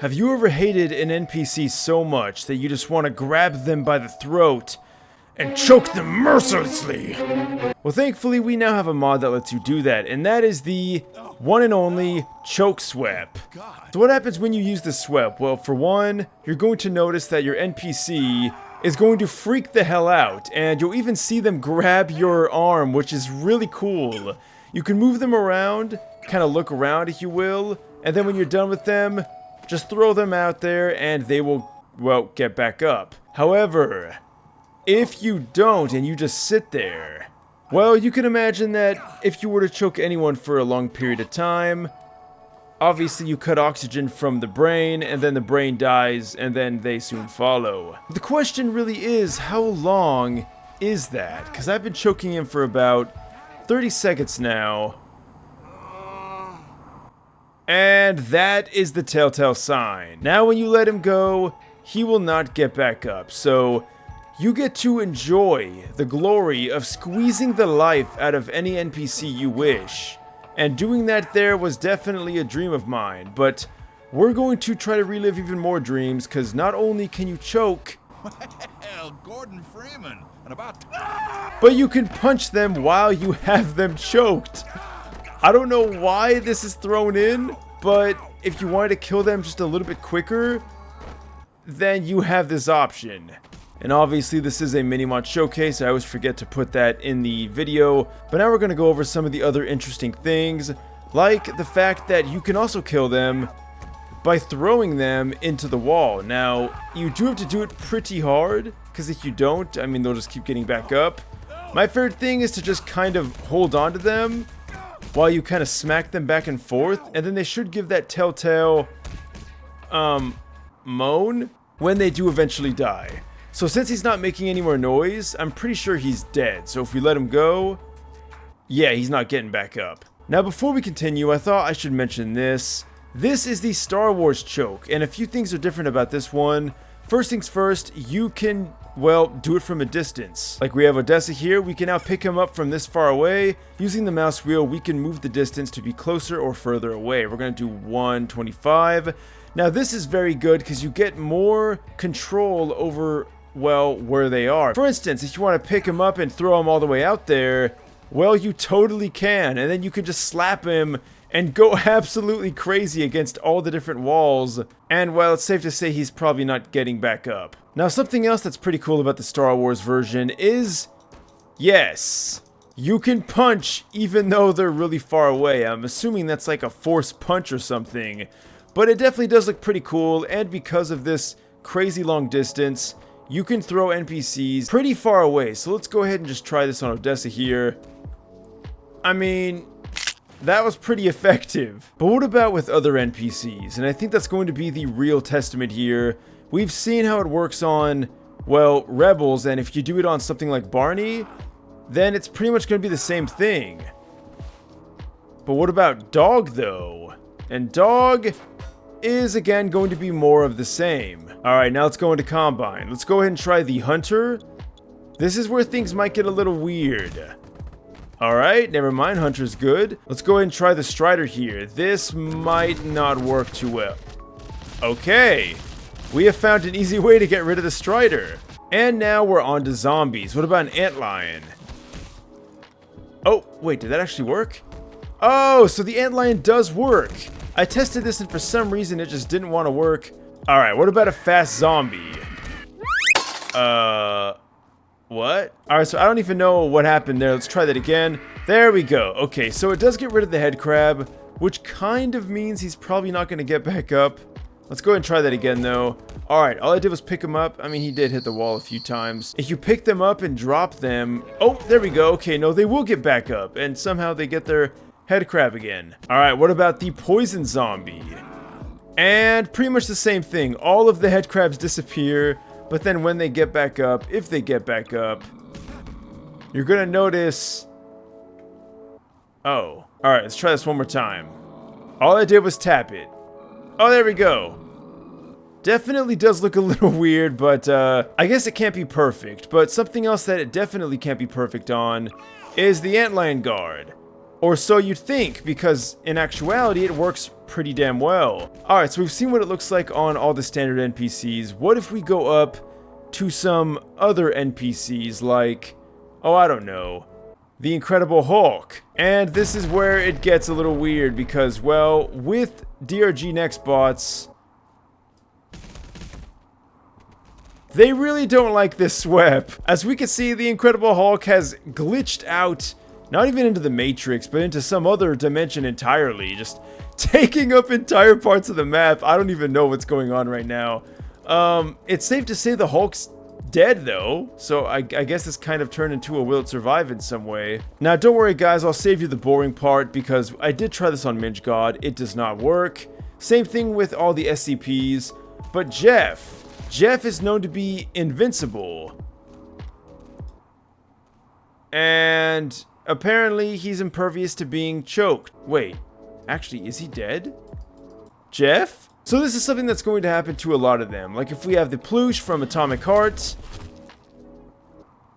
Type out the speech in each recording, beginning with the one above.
Have you ever hated an NPC so much that you just want to grab them by the throat and choke them mercilessly? Well, thankfully we now have a mod that lets you do that, and that is the one and only choke sweep. So what happens when you use the sweep? Well, for one, you're going to notice that your NPC is going to freak the hell out, and you'll even see them grab your arm, which is really cool. You can move them around, kind of look around if you will, and then when you're done with them, just throw them out there and they will, well, get back up. However, if you don't and you just sit there, well, you can imagine that if you were to choke anyone for a long period of time, obviously you cut oxygen from the brain and then the brain dies and then they soon follow. The question really is, how long is that? Because I've been choking him for about 30 seconds now. And that is the telltale sign. Now when you let him go, he will not get back up. So you get to enjoy the glory of squeezing the life out of any NPC you wish. And doing that there was definitely a dream of mine. But we're going to try to relive even more dreams, because not only can you choke, Well, Gordon Freeman, and about... but you can punch them while you have them choked. I don't know why this is thrown in, but if you wanted to kill them just a little bit quicker, then you have this option. And obviously this is a mini-mod showcase, I always forget to put that in the video, but now we're going to go over some of the other interesting things, like the fact that you can also kill them by throwing them into the wall. Now, you do have to do it pretty hard, because if you don't, I mean, they'll just keep getting back up. My favorite thing is to just kind of hold on to them while you kind of smack them back and forth, and then they should give that telltale moan when they do eventually die. So since he's not making any more noise, I'm pretty sure he's dead. So if we let him go, yeah, he's not getting back up. Now before we continue, I thought I should mention this. This is the Star Wars choke, and a few things are different about this one. First things first, you can, well, do it from a distance. Like we have Odessa here, we can now pick him up from this far away. Using the mouse wheel, we can move the distance to be closer or further away. We're going to do 125. Now this is very good because you get more control over, well, where they are. For instance, if you want to pick him up and throw him all the way out there, well, you totally can. And then you can just slap him and go absolutely crazy against all the different walls. And, well, it's safe to say he's probably not getting back up. Now, something else that's pretty cool about the Star Wars version is, yes, you can punch even though they're really far away. I'm assuming that's like a force punch or something. But it definitely does look pretty cool, and because of this crazy long distance, you can throw NPCs pretty far away. So let's go ahead and just try this on Odessa here. I mean, that was pretty effective. But what about with other NPCs? And I think that's going to be the real testament here. We've seen how it works on, well, rebels, and if you do it on something like Barney, then it's pretty much going to be the same thing. But what about Dog, though? And Dog is, again, going to be more of the same. Alright, now let's go into Combine. Let's go ahead and try the Hunter. This is where things might get a little weird. Alright, never mind, Hunter's good. Let's go ahead and try the Strider here. This might not work too well. Okay, we have found an easy way to get rid of the Strider. And now we're on to zombies. What about an Antlion? Oh, wait, did that actually work? Oh, so the Antlion does work. I tested this and for some reason it just didn't want to work. Alright, what about a fast zombie? What? Alright, so I don't even know what happened there. Let's try that again. There we go. Okay, so it does get rid of the head crab, which kind of means he's probably not going to get back up. Let's go ahead and try that again, though. Alright, all I did was pick him up. I mean, he did hit the wall a few times. If you pick them up and drop them... Oh, there we go. Okay, no, they will get back up, and somehow they get their head crab again. Alright, what about the poison zombie? And pretty much the same thing. All of the head crabs disappear, but then when they get back up, if they get back up, you're gonna notice... Oh. Alright, let's try this one more time. All I did was tap it. Oh, there we go. Definitely does look a little weird, but I guess it can't be perfect. But something else that it definitely can't be perfect on is the Antlion Guard. Or so you'd think, because in actuality it works pretty damn well. Alright, so we've seen what it looks like on all the standard NPCs. What if we go up to some other NPCs like, oh, I don't know, the Incredible Hulk? And this is where it gets a little weird because, well, with DRG Next bots, they really don't like this swap. As we can see, the Incredible Hulk has glitched out, not even into the Matrix, but into some other dimension entirely, just taking up entire parts of the map. I don't even know what's going on right now. It's safe to say the Hulk's dead though, so I guess this kind of turned into a will it survive in some way. Now don't worry guys, I'll save you the boring part because I did try this on Minge God. It does not work. Same thing with all the SCPs, but Jeff is known to be invincible. And apparently he's impervious to being choked. Wait, actually, is he dead? Jeff? So this is something that's going to happen to a lot of them. Like if we have the Ploosh from Atomic Heart,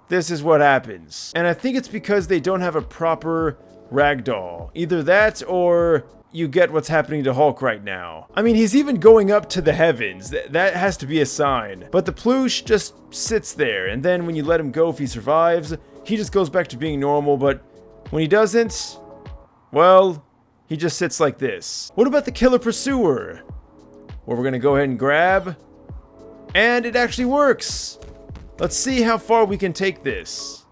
this is what happens. And I think it's because they don't have a proper ragdoll. Either that or you get what's happening to Hulk right now. I mean, he's even going up to the heavens. That has to be a sign. But the Ploosh just sits there, and then when you let him go, if he survives, he just goes back to being normal. But when he doesn't, well, he just sits like this. What about the Killer Pursuer? Well, we're gonna go ahead and grab, and it actually works. Let's see how far we can take this.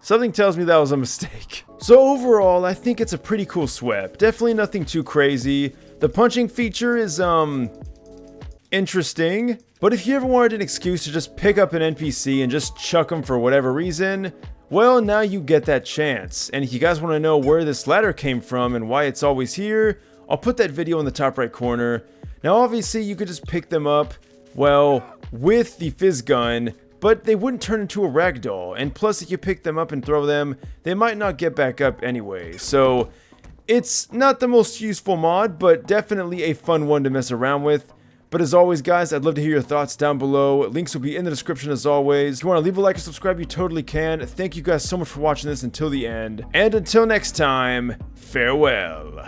Something tells me that was a mistake. So overall, I think it's a pretty cool swap. Definitely nothing too crazy. The punching feature is, interesting. But if you ever wanted an excuse to just pick up an NPC and just chuck them for whatever reason, well, now you get that chance. And if you guys want to know where this ladder came from and why it's always here, I'll put that video in the top right corner. Now, obviously, you could just pick them up, well, with the fizz gun, but they wouldn't turn into a ragdoll, and plus if you pick them up and throw them, they might not get back up anyway, so it's not the most useful mod, but definitely a fun one to mess around with. But as always guys, I'd love to hear your thoughts down below. Links will be in the description as always. If you want to leave a like or subscribe, you totally can. Thank you guys so much for watching this until the end, and until next time, farewell.